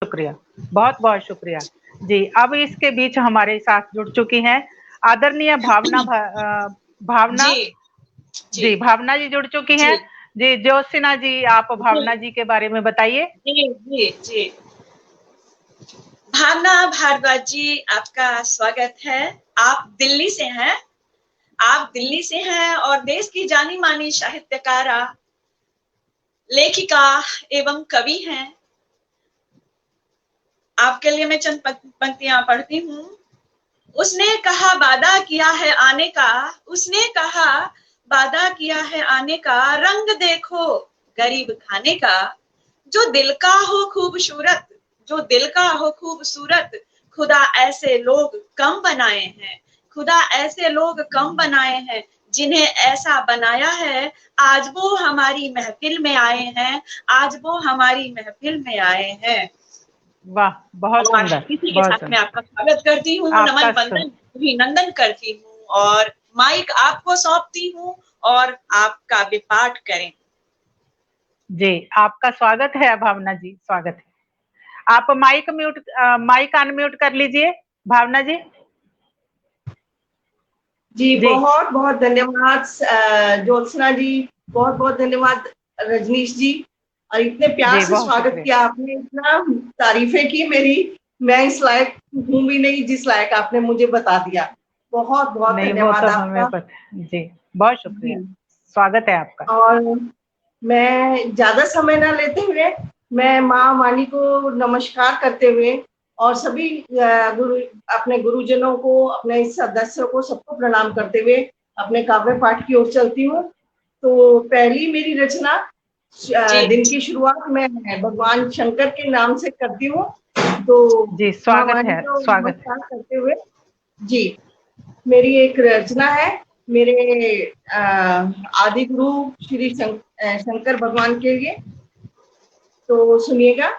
शुक्रिया, बहुत बहुत शुक्रिया जी। अब इसके बीच हमारे साथ जुड़ चुकी हैं आदरणीय भावना जी जी जी। भावना जी जुड़ चुकी जी हैं जी। ज्योत्सना जी, आप भावना जी के बारे में बताइए। जी जी जी। भावना भारद्वाज जी, आपका स्वागत है। आप दिल्ली से हैं। आप दिल्ली से हैं और देश की जानी मानी साहित्यकारा, लेखिका एवं कवि हैं। आपके लिए मैं चंद पंक्तियां पढ़ती हूँ। उसने कहा वादा किया है आने का, उसने कहा वादा किया है आने का, रंग देखो गरीब खाने का। जो दिल का हो खूबसूरत, जो दिल का हो खूबसूरत, खुदा ऐसे लोग कम बनाए हैं, खुदा ऐसे लोग कम बनाए हैं। जिन्हें ऐसा बनाया है, आज वो हमारी महफिल में आए हैं, आज वो हमारी महफिल में आए हैं। वाह, बहुत और सुंदर, इसी के बहुत साथ मैं सुंदर। आपका स्वागत करती हूँ, आपका नमन वंदन अभिनंदन करती हूँ और माइक आपको सौंपती हूँ और आपका विपाट करें। जी, आपका स्वागत है भावना जी, स्वागत है। आप माइक अनम्यूट कर लीजिए भावना जी। जी जी बहुत बहुत धन्यवाद ज्योत्सना जी, बहुत बहुत धन्यवाद रजनीश जी। और इतने प्यार जी, से बहुत स्वागत शुक्रिया। किया आपने, इतना तारीफें की मेरी। मैं इस लायक हूँ भी नहीं जिस लायक आपने मुझे बता दिया। बहुत बहुत नहीं, वो धन्यवाद तो हमें आपका पता है जी। बहुत शुक्रिया, जी। स्वागत है आपका। और मैं ज्यादा समय ना लेते हुए, मैं माँ वाणी को नमस्कार करते हुए और सभी अपने गुरुजनों को, अपने सदस्यों को, सबको प्रणाम करते हुए अपने काव्य पाठ की ओर चलती हूँ। तो पहली मेरी रचना जी दिन की शुरुआत मैं भगवान शंकर के नाम से करती हूँ। तो जी, माँ स्वागत वाणी है, को स्वागत है। नमस्कार करते हुए जी, मेरी एक रचना है मेरे आदि गुरु श्री शंकर भगवान के लिए। तो सुनिएगा।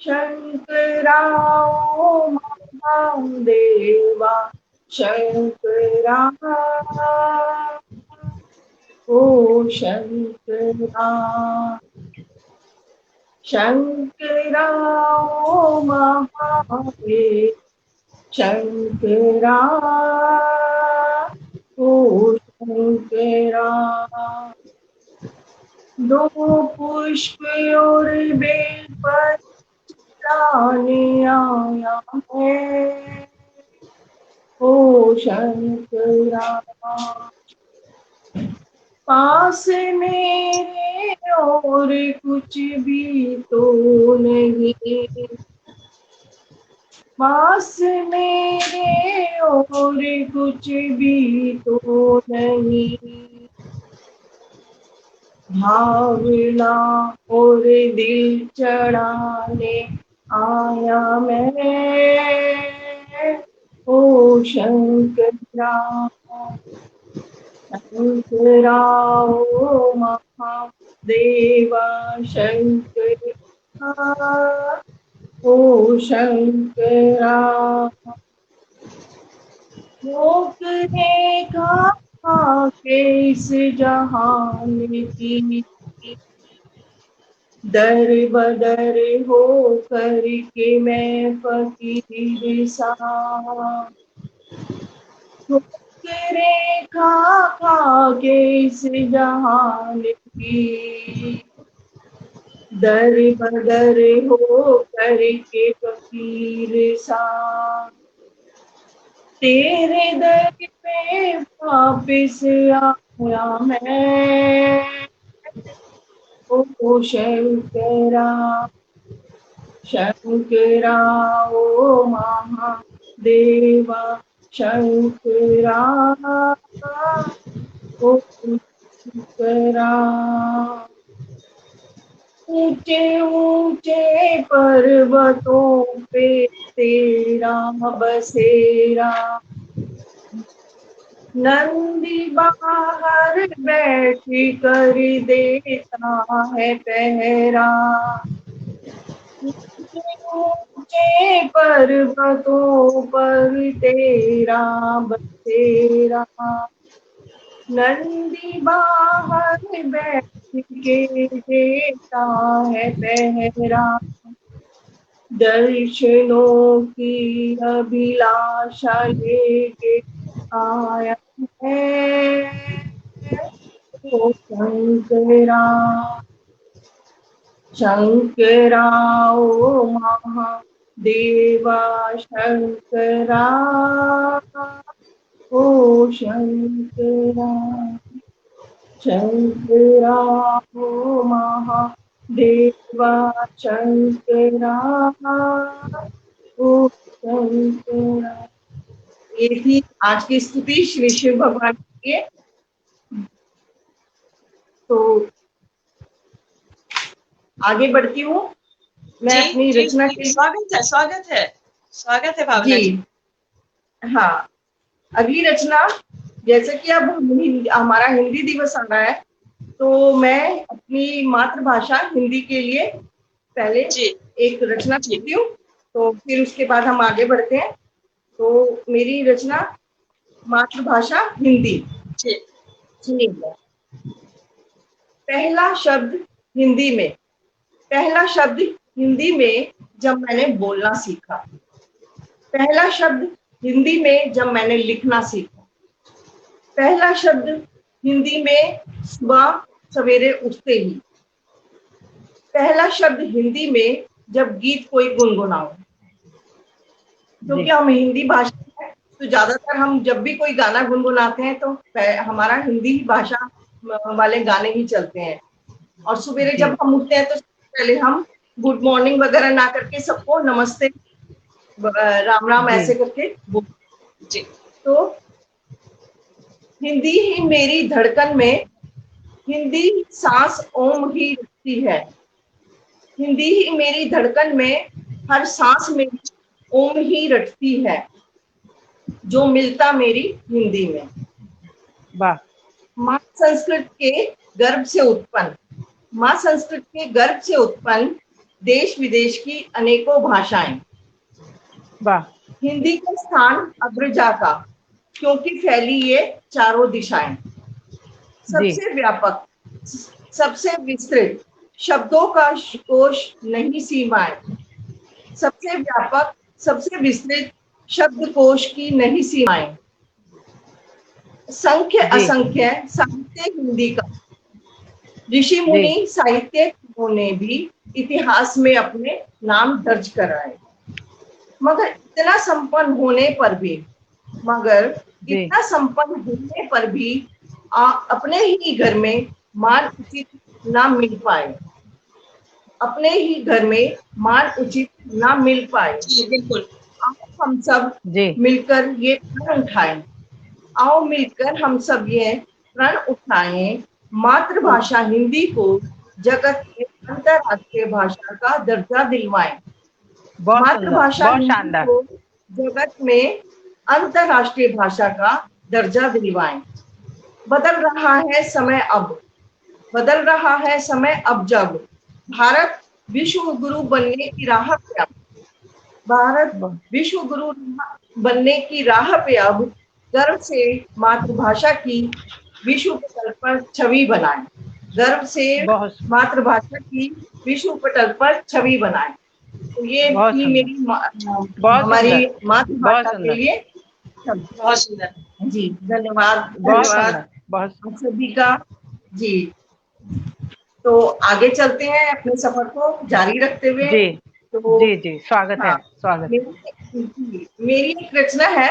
शंकराओ महादेवा, शंकरा ओ शंकरा, शंकराओ महादेव, शंकरा ओ शंकरा। दो पुष्प और बेलपत्र लाने आया है ओ शंकरा। पास मेरे और कुछ भी तो नहीं, पास मेरे और कुछ भी तो नहीं। भावना और दिल चढ़ाने आया मैं ओ शंकरा, शंकरा ओ महादेवा, शंकरा ओ शंकरा। लोक देखा के इस जहान की, दर बदर हो करके मैं फकीर सा। रेखा खा के इस जहान की, दर बदर हो करके फकीर सा। तेरे दर पे वापिस आया मैं ओ शंकरा, शंकरा ओ महादेवा, शंकरा ओ शंकरा। ऊंचे ऊंचे पर्वतों पे तेरा बसेरा, नंदी बाहर बैठ कर देता है पहरा। ऊंचे पर्वतों पर तेरा बसेरा, नंदी बाहर बैठ के देता है पहरा। दर्शनों की अभिलाषा लेके आया है ओ शंकरा, शंकरा ओ महादेवा शंकरा, ओ शंकरा, शंकरा ओ महादेवा शंकरा, ओ शंकरा। ये थी आज की स्तुति श्री शिव भगवान की। तो आगे बढ़ती हूँ मैं जी अपनी जी रचना जी, के लिए। स्वागत है, स्वागत है, स्वागत है भावना जी। हाँ, अगली रचना, जैसे कि अब हमारा हिंदी दिवस आ रहा है, तो मैं अपनी मातृभाषा हिंदी के लिए पहले जी एक रचना जी करती हूँ, तो फिर उसके बाद हम आगे बढ़ते हैं। तो मेरी रचना मातृभाषा हिंदी। जी सुनिए। पहला शब्द हिंदी में, पहला शब्द हिंदी में जब मैंने बोलना सीखा, पहला शब्द हिंदी में जब मैंने लिखना सीखा, पहला शब्द हिंदी में सुबह सवेरे उठते ही, पहला शब्द हिंदी में जब गीत कोई गुनगुनाऊं, क्योंकि हम हिंदी भाषा है तो ज्यादातर हम जब भी कोई गाना गुनगुनाते हैं तो हमारा हिंदी भाषा वाले गाने ही चलते हैं। और सवेरे जब हम उठते हैं तो पहले हम गुड मॉर्निंग वगैरह ना करके सबको नमस्ते राम राम ऐसे करके जी। तो हिंदी ही मेरी धड़कन में, हिंदी सांस ओम ही रखती है, हिंदी ही मेरी धड़कन में, हर सांस में ओम ही रटती है, जो मिलता मेरी हिंदी में। वाह। माँ संस्कृत के गर्भ से उत्पन्न, माँ संस्कृत के गर्भ से उत्पन्न देश विदेश की अनेकों भाषाएं, वाह। हिंदी का स्थान अग्रजा का, क्योंकि फैली ये चारों दिशाएं, सबसे व्यापक, सबसे विस्तृत, शब्दों का कोश नहीं सीमाएं, सबसे व्यापक, सबसे विस्तृत, शब्दकोश की नहीं सीमाएं, संख्य असंख्य साहित्य हिंदी का, ऋषि मुनि साहित्यकारों ने भी इतिहास में अपने नाम दर्ज कराए, मगर इतना संपन्न होने पर भी, मगर इतना संपन्न होने पर भी अपने ही घर में मान उचित ना मिल पाए, अपने ही घर में मान उचित ना मिल पाए। बिल्कुल। आओ हम सब मिलकर ये प्रण उठाएं, आओ मिलकर हम सब ये प्रण उठाएं, मातृभाषा हिंदी को जगत में अंतर्राष्ट्रीय भाषा का दर्जा दिलवाएं, मातृभाषा हिंदी को जगत में अंतर्राष्ट्रीय भाषा का दर्जा दिलवाएं। बदल रहा है समय अब, बदल रहा है समय अब, जब भारत विश्व गुरु बनने की राह पे, भारत विश्व गुरु बनने की राह पे अब गर्व से मातृभाषा की विश्व पटल पर छवि बनाए, गर्व से मातृभाषा की विश्व पटल पर छवि बनाए। तो ये थी मेरी हमारी मातृभाषा के लिए। बहुत सुंदर जी, धन्यवाद, धन्यवाद सभी का जी। तो आगे चलते हैं अपने सफर को जारी रखते हुए। तो जी स्वागत है, स्वागत। मेरी एक रचना है,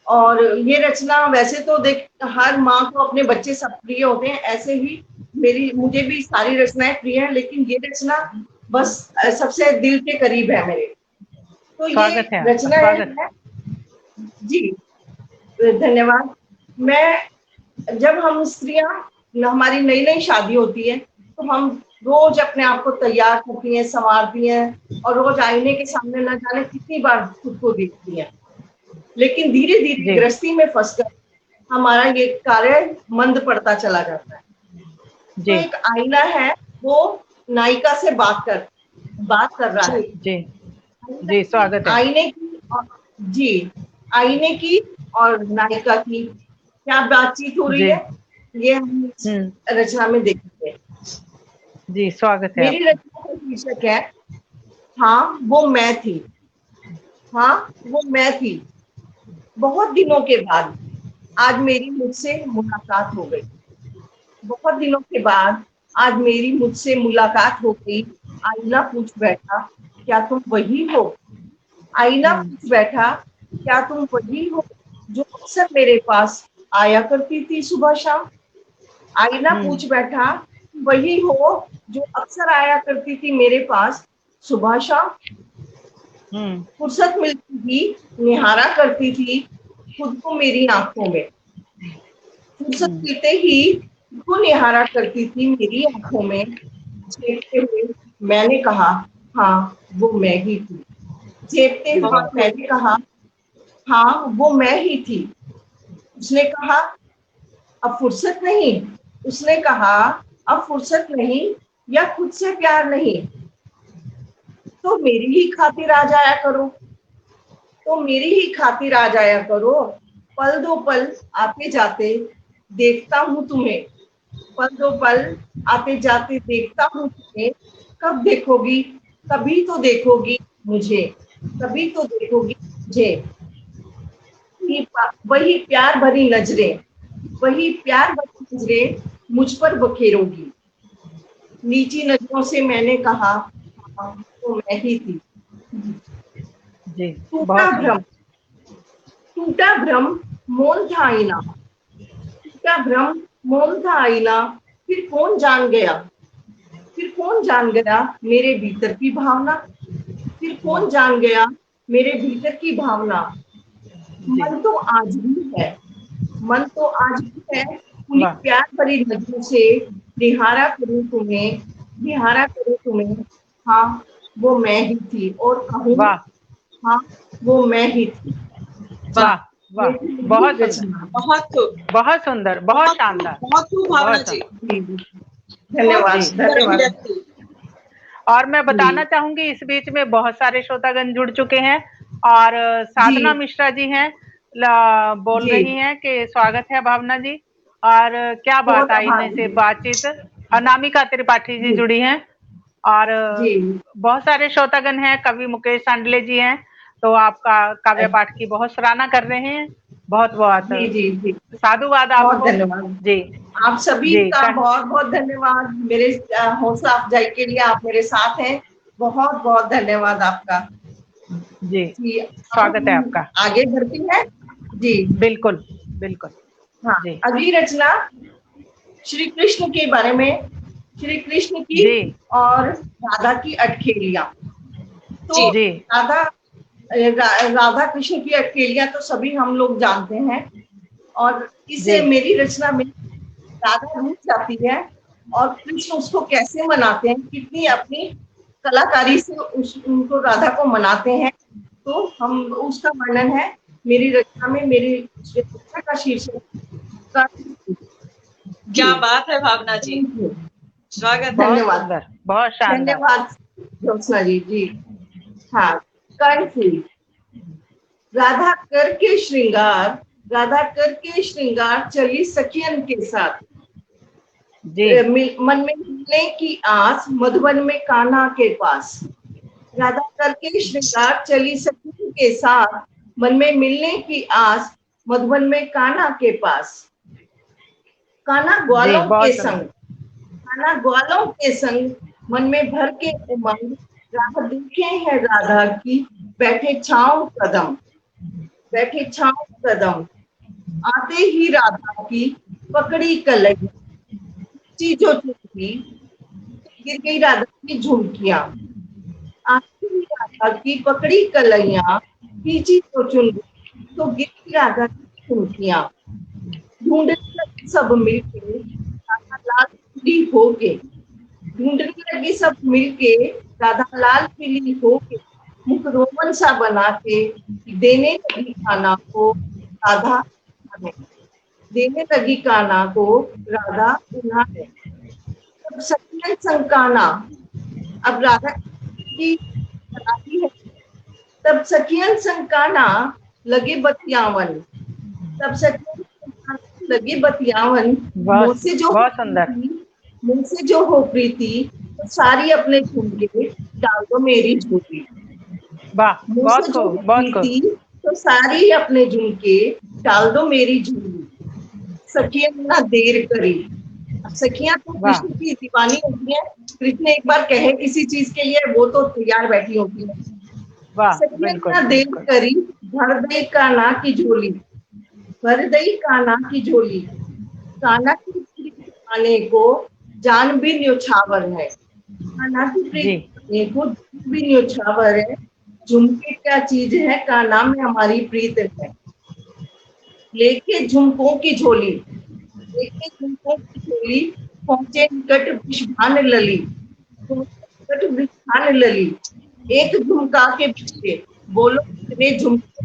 और ये रचना वैसे तो देख हर माँ को अपने बच्चे सब प्रिय होते हैं, ऐसे ही मुझे भी सारी रचनाएं प्रिय हैं, लेकिन ये रचना बस सबसे दिल के करीब है मेरे। तो ये रचना है जी, धन्यवाद। मैं जब हम स्त्रियां, हमारी नई नई शादी होती है तो हम रोज अपने आप को तैयार करती हैं, संवारती हैं, और रोज आईने के सामने न जाने कितनी बार खुद को देखती हैं, लेकिन धीरे धीरे गृहस्थी में फंसकर हमारा ये कार्य मंद पड़ता चला जाता है। तो एक आईना है, वो नायिका से बात कर रहा है। जी स्वागत है। आईने की जी, आईने की और नायिका की क्या बातचीत हो रही है, ये हम रचना में देखेंगे। जी स्वागत है। मेरी रचना का शीर्षक है हाँ वो मैं थी, हाँ वो मैं थी। बहुत दिनों के बाद आज मेरी मुझसे मुलाकात हो गई। बहुत दिनों के बाद आज मेरी मुझसे मुलाकात हो गई। आईना पूछ बैठा, क्या तुम वही हो? आईना पूछ बैठा, क्या तुम वही हो जो अक्सर मेरे पास आया करती थी सुबह शाम? आईना पूछ बैठा, वही हो जो अक्सर आया करती थी मेरे पास सुबह शाम? फुर्सत मिलती ही निहारा करती थी खुद को मेरी आंखों में। फुर्सत मिलते ही खुद को निहारा करती थी मेरी आंखों में। झेपते हुए मैंने कहा, हाँ वो मैं ही थी। झेपते हुए मैंने कहा, हाँ वो मैं ही थी। उसने कहा, अब फुर्सत नहीं। उसने कहा, अब फुर्सत नहीं या खुद से प्यार नहीं, तो मेरी ही खातिर आ जाया करो। तो मेरी ही खातिर आ जाया करो। पल दो पल आते जाते देखता हूँ तुम्हें। पल दो पल आते जाते देखता हूँ तुम्हें। कब देखोगी, कभी तो देखोगी मुझे। कभी तो देखोगी मुझे। वही प्यार भरी नजरें, वही प्यार भरी नजरें मुझ पर बखेरोगी। नीची नजरों से मैंने कहा, हाँ तो मैं ही थी। जी, टूटा बहुत भ्रम, टूटा भ्रम मौन था आईना। टूटा भ्रम मौन था आईना। फिर कौन जान गया, फिर कौन जान गया मेरे भीतर की भावना। फिर कौन जान गया मेरे भीतर की भावना। मन तो आज भी है, मन तो आज भी है। उन्हीं प्यार भरी नजरों से निहारा करूं तुम्हें, निहारा करूं तुम्हें। हाँ वो मैं ही थी। और कहूँ, हाँ वो मैं ही थी। वाह वाह, बहुत सुंदर, बहुत खूब, बहुत सुंदर, बहुत शानदार, बहुत खूब भावना जी। धन्यवाद, धन्यवाद। और मैं बताना चाहूंगी इस बीच में बहुत सारे श्रोतागण जुड़ चुके हैं और साधना मिश्रा जी हैं, बोल रही हैं कि स्वागत है भावना जी। और क्या बात आई इनसे से बातचीत। अनामिका त्रिपाठी जी जुड़ी हैं और बहुत सारे श्रोतागण हैं। कवि मुकेश सांडले जी हैं, तो आपका काव्य पाठ की बहुत सराहना कर रहे हैं। बहुत बहुत साधुवाद आपको। धन्यवाद जी, आप सभी का बहुत बहुत धन्यवाद। मेरे हौसला अफजाई के लिए आप मेरे साथ हैं। बहुत बहुत धन्यवाद आपका। जी, स्वागत है आपका। आगे बढ़ती है जी। बिल्कुल बिल्कुल। हाँ, अगली रचना श्री कृष्ण के बारे में, श्री कृष्ण की और राधा की अटखेलियां। तो राधा कृष्ण की अटखेलियां तो सभी हम लोग जानते हैं। और इसे मेरी रचना में राधा रूठ जाती है और कृष्ण उसको कैसे मनाते हैं, कितनी अपनी कलाकारी से उनको राधा को मनाते हैं। तो हम उसका वर्णन है मेरी रचना में। मेरी रचना का शीर्षक क्या बात है भावना जी, स्वागत। धन्यवाद, बहुत शानदार, धन्यवाद ज्योत्सना जी। जी हाँ, कर्णफूल। राधा करके श्रृंगार, राधा करके श्रृंगार चली सखियन के साथ। मन में मिलने की आस मधुबन में कान्हा के पास। राधा करके श्रृंगार चली सखियन के साथ, मन में मिलने की आस मधुबन में कान्हा के पास। कान्हा ग्वालों के संग, कान्हा ग्वालों के संग मन में भर के उमंग। राह देखे है राधा की बैठे छाँव कदम, बैठे छाँव कदम। आते ही राधा की पकड़ी कलैया, जो चुनरी गिर गई राधा की झुमकियां। आते ही राधा की पकड़ी कलैया, खींची तो चुनरी तो गिर गई राधा की झुमकियां। ढूंढने लगी सब मिलके राधा लाल पीली होके, ढूंढने लगी सब मिलके राधा लाल पीली होके। मुख रोमन सा बना के देने लगी कान्हा को राधा, देने लगी कान्हा को राधा उन्हाने। तब सखियन संग कान्हा, अब राधा की है। तब सखियन संग कान्हा लगे बतियावन, तब सखियन लगे बतियावन। मुझसे जो हो प्रीति तो सारी अपने झुमके, डाल दो मेरी झोली। वाह, मुँह बहुत से जो खूब, बहुत खूब। निकली तो सारी अपने झुमके डाल दो मेरी झोली। सखियां ना देर करी। अब सखियां तो वाह, कृष्ण की दीवानी होती है। कृष्ण एक बार कहे किसी चीज के लिए वो तो तैयार बैठी होती है। वाह, सखियां बिल्कुल ना देर बिल्कुल। करी, भर दई कान्हा की झोली। भर दई कान्हा की झोली। कान्हा की प्रीत पाने को जान भी न्योछावर है। कान्हा की जी प्रीत पाने को जान भी न्योछावर है। झुमके क्या चीज है, कान्हा में हमारी प्रीत है। लेके झुमकों की झोली, लेके झुमकों की झोली, पहुंचे निकट विषभान लली। पहुंचे निकट विषभान लली। एक झुमका के पीछे बोलो कितने झुमके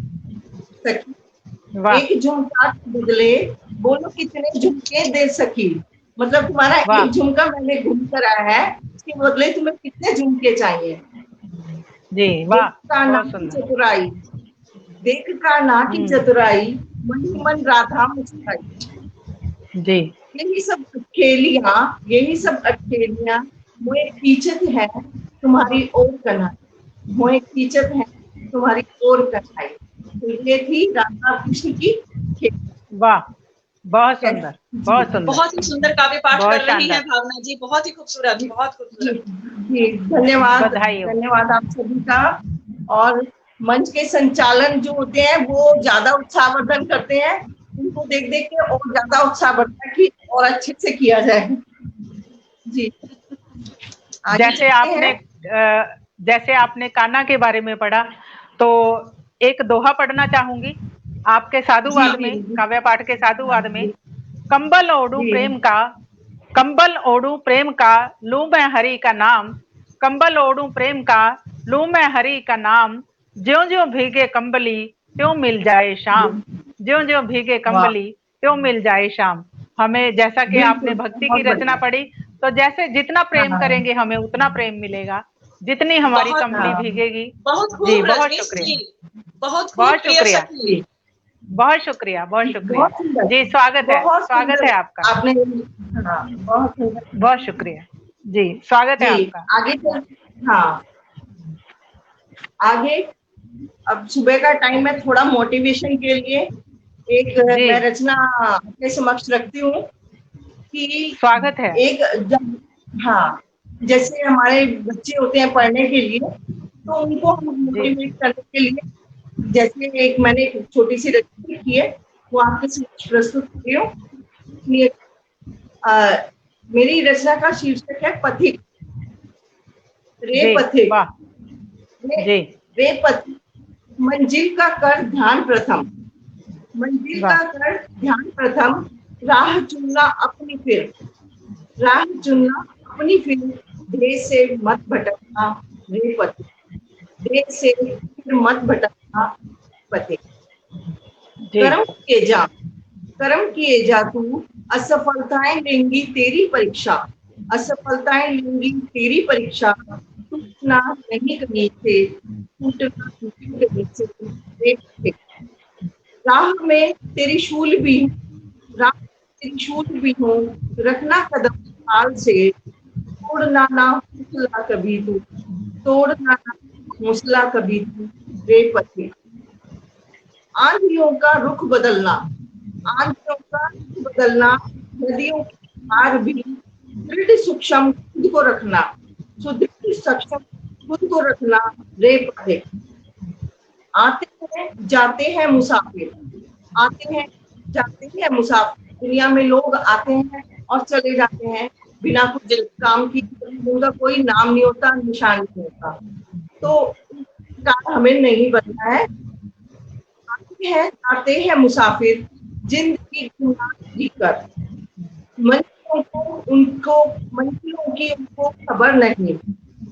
सखी। वाह, एक झुमका के बदले बोलो कितने झुमके दे सकी। मतलब तुम्हारा वाह, एक झुमका मैंने घूम कर आया है, इसके बदले तुम्हें कितने झुमके चाहिए। जी वाह, देख कान्हा बहुत की सुंदर। चतुराई, देख कान्हा की हम्म। चतुराई, मन ही मन राधा मुस्कुराई। जी यही सब अटखेलियां, यही सब अटखेलियां मोहे खींचत है तुम्हारी ओर कन्हैया। मोहे खींचत है तुम्हारी ओर कन्हैया। तो ये थी राधा कृष्ण की खेल। वाह, बहुत सुंदर, जी बहुत सुंदर, बहुत ही सुंदर काव्य पाठ बहुत कर रही हैं शानदार। भावना जी, बहुत ही खूबसूरत, जी बहुत जी खूबसूरत। जी, धन्यवाद। बधाई हो। धन्यवाद आप सभी का। और मंच के संचालन जो होते हैं वो ज्यादा उत्साहवर्धन करते हैं। उनको देख देख के और ज्यादा उत्साह बढ़ता है कि और अच्छे से किया जाए। जी आगे जैसे चलते आपने हैं। जैसे आपने कान्हा के बारे में पढ़ा, तो एक दोहा पढ़ना चाहूंगी आपके जी साधुवाद जी में, जी काव्य पाठ के हाँ साधुवाद में। जी कंबल ओढ़ू जी प्रेम का, कंबल ओढ़ू प्रेम का, लूं मैं हरि का नाम। कंबल ओढ़ू प्रेम का, लूं मैं हरि का नाम। ज्यों ज्यों भीगे कंबली, त्यों मिल जाए शाम। ज्यों ज्यों भीगे वाह कंबली, त्यों मिल जाए शाम। हमें, जैसा कि आपने बिल्कुल भक्ति की बहुत रचना बढ़िया। पढ़ी, तो जैसे जितना प्रेम हाँ करेंगे हमें उतना प्रेम मिलेगा, जितनी हमारी बहुत कंबली हाँ भीगेगी। बहुत जी खूब बहुत रजनीश शुक्रिया, जी, बहुत खूब बहुत प्रिय शुक्रिया, सखी। बहुत शुक्रिया, बहुत शुक्रिया। बहुत सुंदर, जी स्वागत है, बहुत स्वागत सुंदर है आपका। आपने। हाँ बहुत सुंदर। बहुत शुक्रिया। जी स्वागत है जी आपका। आगे चल। हाँ आगे। अब सुबह का टाइम है, थोड़ा मोटिवेशन के लिए एक जी मैं रचना आपके समक्ष रखती हूँ कि स्वागत है। एक जब, हाँ, जैसे हमारे बच्चे होते हैं पढ़ने के लिए, तो उनको हम जी मोटिवेट करने के लिए, जैसे एक मैंने एक छोटी सी रचना लिखी है, वो आपके समक्ष प्रस्तुत कर रही हूँ। ये, मेरी रचना का शीर्षक है पथिक। रे जी पथिक, वाह। रे, जी रे पथिक, मंजिल का कर ध्यान प्रथम। मंजिल वाह। का कर ध्यान प्रथम। राह चुनना अपनी फिर, राह चुनना अपनी फिर। ध्येय से मत भटकना रे पथिक। ध्येय से फिर मत भटकना पथिक। जी कर्म किए जा, कर्म किए जा तू। असफलताएं लेंगी तेरी परीक्षा। असफलताएं लेंगी तेरी परीक्षा। टूटना नहीं कहीं से, टूटना नहीं कहीं से रे पथिक। राह में तेरी शूल भी है, राह में तेरी शूल भी हो। रखना कदम हाल से, तोड़ना ना हौसला कभी तू। तोड़ना ना हौसला कभी तू रे पथिक। आंधियों का रुख बदलना, आंधियों का रुख बदलना। नदियों की धार भी दृढ़ सूक्ष्म खुद को रखना। सुदृढ़ सक्षम खुद को रखना रे पथिक। आते हैं जाते हैं मुसाफिर, आते हैं जाते हैं मुसाफिर। दुनिया में लोग आते हैं और चले जाते हैं बिना कुछ काम किए। उनका कोई नाम नहीं होता, निशान नहीं होता। तो इस प्रकार हमें नहीं बनना है। आते हैं जाते हैं मुसाफिर, जिंदगी गुना जीकर। मंजिलों को उनको, मंजिलों की उनको खबर नहीं,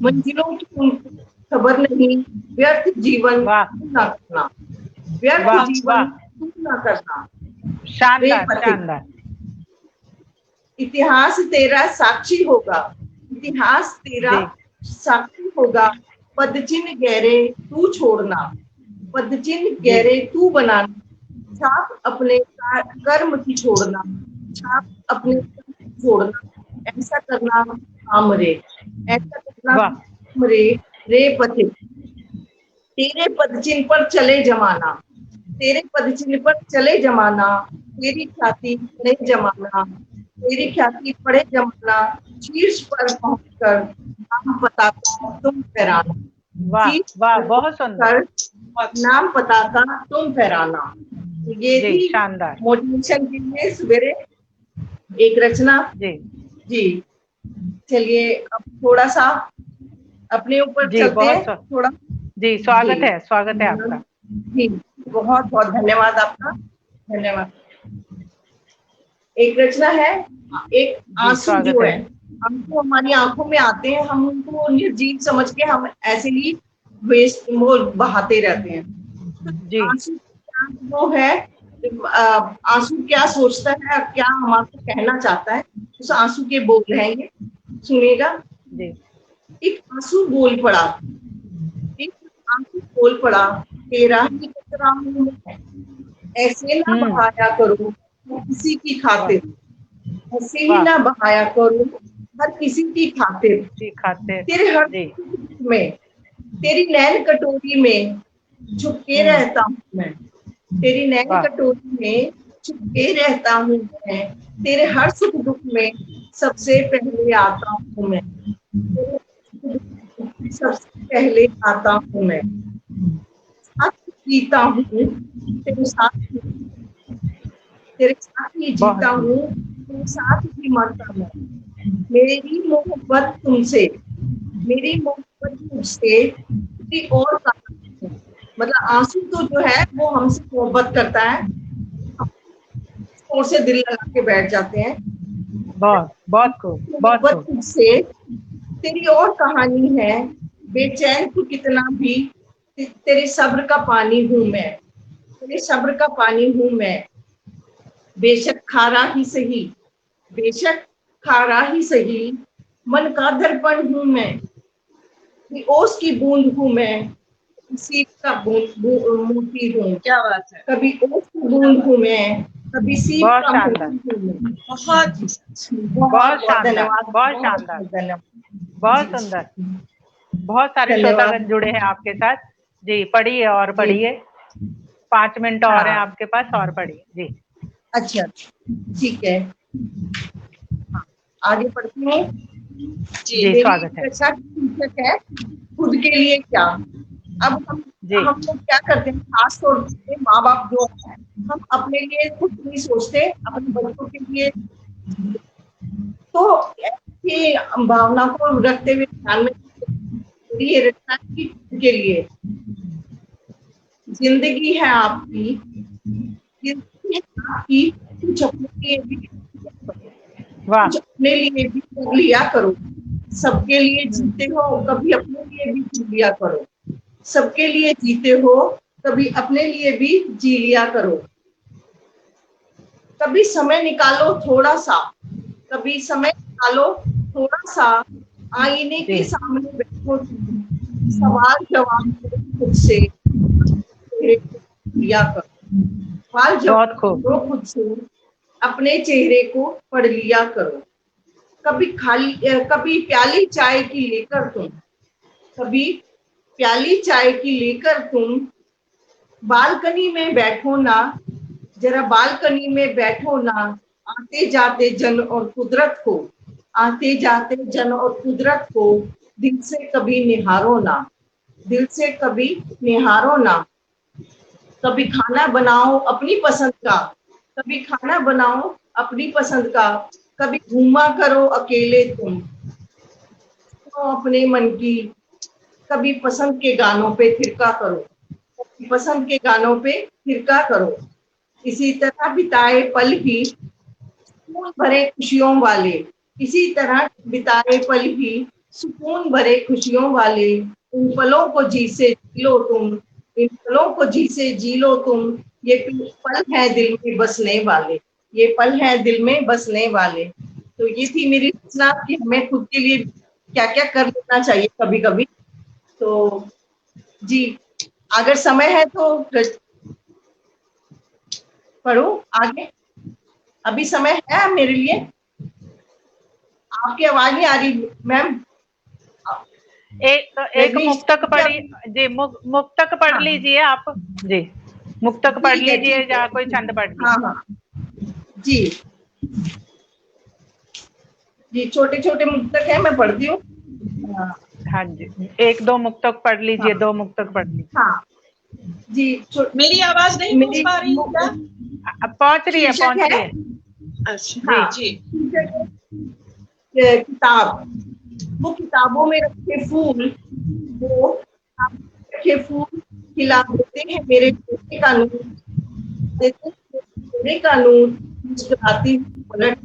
मंजिलों की उनको खबर नहीं। व्यर्थ जीवन वाह ना करना, व्यर्थ वाह जीवन वाह। ना करना रे शानदार पथिक। शानदार। इतिहास तेरा साक्षी होगा, इतिहास तेरा जी साक्षी होगा। पदचिन्ह गहरे तू छोड़ना, पदचिन्ह जी गहरे तू बनाना। छाप अपने कर्म की छोड़ना, छाप अपने कर्म की छोड़ना। ऐसा करना काम रे, ऐसा करना वाह काम रे रे पथिक, तेरे पदचिन्ह पर चले जमाना, तेरे पदचिन्ह पर चले जमाना, तेरी ख्याति पढ़े जमाना, तेरी ख्याति पढ़े जमाना, शीर्ष पर पहुंचकर नाम पता का तुम फहराना। वाह शीर्ष वाह, पर बहुत सुंदर। पहुंचकर नाम पता का तुम फहराना। ये जी, थी शानदार। मोटिवेशन के लिए सवेरे एक रचना। जी जी, चलिए अब थोड़ा सा अपने ऊपर जी, चलते हैं बहुत थोड़ा। जी, जी स्वागत है आपका। जी, बहुत बहुत धन्यवाद आपका, धन्यवाद। एक रचना है, एक जी, आंसू स्वागत जो है। है, आंसू हमारी आंखों में आते हैं, हम उनको निर्जीव समझ के हम ऐसे ही वेस्ट वो बहाते रहते हैं। जी आंसू क्या वो है, आंसू क्या सोचता है, क्या हमारे कहना चाहता है, उस आंसू के बोल हैं ये, सुनिएगा। जी एक आंसू बोल पड़ा, एक आंसू बोल पड़ा, तेरा ही कतरा हूं मैं, ऐसे ना बहाया करो किसी की वाह खातिर, ऐसे ही वाह, ना बहाया करो हर किसी की खातिर। जी खाते। तेरे हर जी सुख में, तेरी नैन कटोरी में छुप के रहता हूँ मैं, तेरी नैन वाह कटोरी में छुप के रहता हूँ मैं, तेरे हर सुख दुख में सबसे पहले आता हूँ मैं, तेरे सुख दुख में सबसे पहले आता हूँ मैं, साथ जीता हूँ तेरे साथ, तेरे साथ ही जीता बहुत हूँ, तेरे साथ ही मरता मैं। मेरी मोहब्बत तुमसे, मेरी मोहब्बत तुझसे किसी और का नहीं है। मतलब आंसू तो जो है वो हमसे मोहब्बत करता है, और से दिल लगा के बैठ जाते हैं। बहुत बहुत खूब, बहुत मोहब्बत खूब। तुझसे तेरी और कहानी है, बेचैन तू कितना भी, तेरे सब्र का पानी हूं मैं, तेरे सब्र का पानी हूं मैं, बेशक खारा ही सही, बेशक खारा ही सही, मन का दर्पण हूं मैं, ओस की बूंद हूं मैं, सीप का मोती हूँ, क्या बात है, कभी ओस की बूंद हूँ मैं, कभी सीप बहुत का शानदार, मोती हूँ मैं। बहुत बहुत बहुत बहुत शानदार, धन्यवाद, बहुत बहुत शानदार, बहुत धन्यवाद। बहुत जी सुंदर। बहुत सारे धन्यवाद। श्रोतागण जुड़े हैं आपके साथ। जी पढ़िए और जी पढ़िए, 5 मिनट और हैं हाँ, आपके पास, और पढ़िए। जी अच्छा ठीक है, आगे बढ़ती हूँ। जी जी, मेरी स्वागत है। रक्षा की शीर्षक है खुद के लिए क्या। अब जी हम लोग क्या करते हैं, खास तौर पे माँ बाप जो है, हम अपने लिए कुछ नहीं सोचते, अपने बच्चों के लिए। तो ऐसी भावना को रखते हुए ध्यान में मेरी ये रचना की खुद के लिए। जिंदगी है आपकी, जिंदगी है आपकी, कुछ अपने लिए भी, वाह। कुछ अपने लिए भी कर लिया करो। सबके लिए जीते हो, कभी अपने लिए भी जी लिया करो। सबके लिए जीते हो, कभी अपने लिए भी जी लिया करो। कभी समय निकालो थोड़ा सा, कभी समय निकालो थोड़ा सा, आईने जी के सामने बैठो तुम, सवाल जवाब करो खुद से, चेहरे को लिया करो। सवाल बहुत जवाब खूब। करो खुद से, अपने चेहरे को पढ़ लिया करो। कभी प्याली चाय की लेकर तुम, कभी प्याली चाय की लेकर तुम बालकनी में बैठो ना, जरा बालकनी में बैठो ना, आते जाते जन और कुदरत को, आते जाते जन और कुदरत को दिल से कभी निहारो ना, दिल से कभी निहारो ना। कभी खाना बनाओ अपनी पसंद का, कभी खाना बनाओ अपनी पसंद का, कभी घूमा करो अकेले तुम, सुनो अपने मन की, कभी पसंद के गानों पे थिरका करो, कभी पसंद के गानों पे थिरका करो। इसी तरह बिताए पल भी सुकून भरे खुशियों वाले, इसी तरह बिताए पल भी सुकून भरे खुशियों वाले, इन पलों को जी से जी लो तुम, इन पलों को जी से जी लो तुम, ये पल है दिल में बसने वाले, ये पल है दिल में बसने वाले। तो ये थी मेरी रचना कि हमें खुद के लिए क्या क्या कर लेना चाहिए कभी कभी। तो जी, अगर समय है तो पढ़ूं आगे, अभी समय है मेरे लिए। आपकी आवाज नहीं आ रही मैम। एक मुक्तक पढ़ी जी, मुक्तक पढ़ लीजिए आप जी, मुक्तक पढ़ लीजिए या कोई छंद पढ़ लीजिए। हाँ जी जी, छोटे छोटे मुक्तक है, मैं पढ़ती हूँ। हाँ जी, एक दो मुक्तक पढ़ लीजिए, 2 मुक्तक पढ़ लीजिए। हाँ जी। मेरी आवाज नहीं पहुंच पा रही है क्या? पहुंच रही है, पहुंच रही है। अच्छा जी। किताब, वो किताबों में रखे फूल, वो रखे फूल खिला देते हैं मेरे बेटे का नूर, देते हैं मेरे का नूर, मुस्कुराती हूँ पलट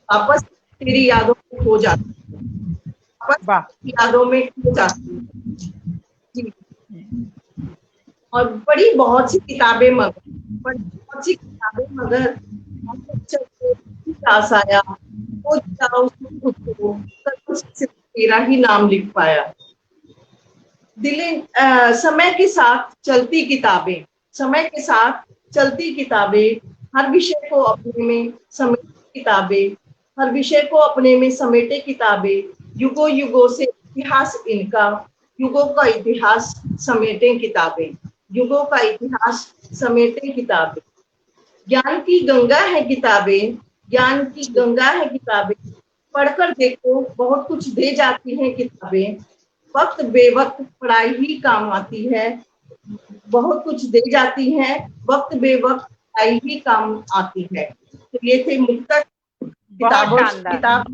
वापस तेरी यादों में खो जाती, वापस यादों में खो जाती जी। और पढ़ी बहुत सी किताबें मगर, बहुत सी किताबें मगर पास आया, वो उसने खुद को सिर्फ तेरा ही नाम लिख पाया। समय के साथ चलती किताबें, समय के साथ चलती किताबें, हर विषय को अपने में समेटे किताबें, हर विषय को अपने में समेटे किताबें, युगों युगों से इतिहास इनका, युगों का इतिहास समेटे किताबें, युगों का इतिहास समेटे किताबें। ज्ञान की गंगा है किताबें, ज्ञान की गंगा है किताबें, पढ़कर देखो बहुत कुछ दे जाती हैं किताबें, वक्त बेवक्त पढ़ाई ही काम आती है, बहुत कुछ दे जाती हैं, वक्त बेवक्त पढ़ाई ही काम आती है। तो ये थे मुक्तक किताब।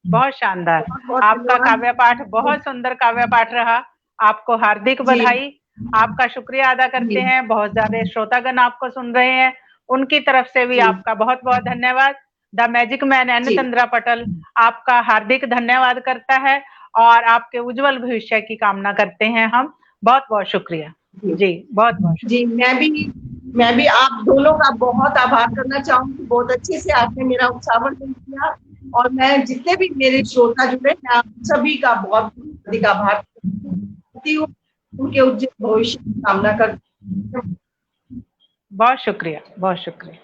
बहुत शानदार, आपका काव्य पाठ बहुत सुंदर काव्य पाठ रहा। आपको हार्दिक बधाई, आपका शुक्रिया अदा करते हैं। बहुत ज्यादा श्रोतागण आपको सुन रहे हैं, उनकी तरफ से भी आपका बहुत बहुत धन्यवाद। The magic man N Chandra Patel आपका हार्दिक धन्यवाद करता है और आपके उज्जवल भविष्य की कामना करते हैं हम। बहुत बहुत शुक्रिया जी, बहुत बहुत जी। मैं भी आप दोनों का बहुत आभार करना चाहूंगी, बहुत अच्छे से आपने मेरा उत्साहवर्धन किया और मैं जितने भी मेरे श्रोता जुड़े, मैं आप सभी का बहुत अधिक आभार करती हूँ, उनके उज्जवल भविष्य की कामना करती हूँ। बहुत शुक्रिया, बहुत शुक्रिया।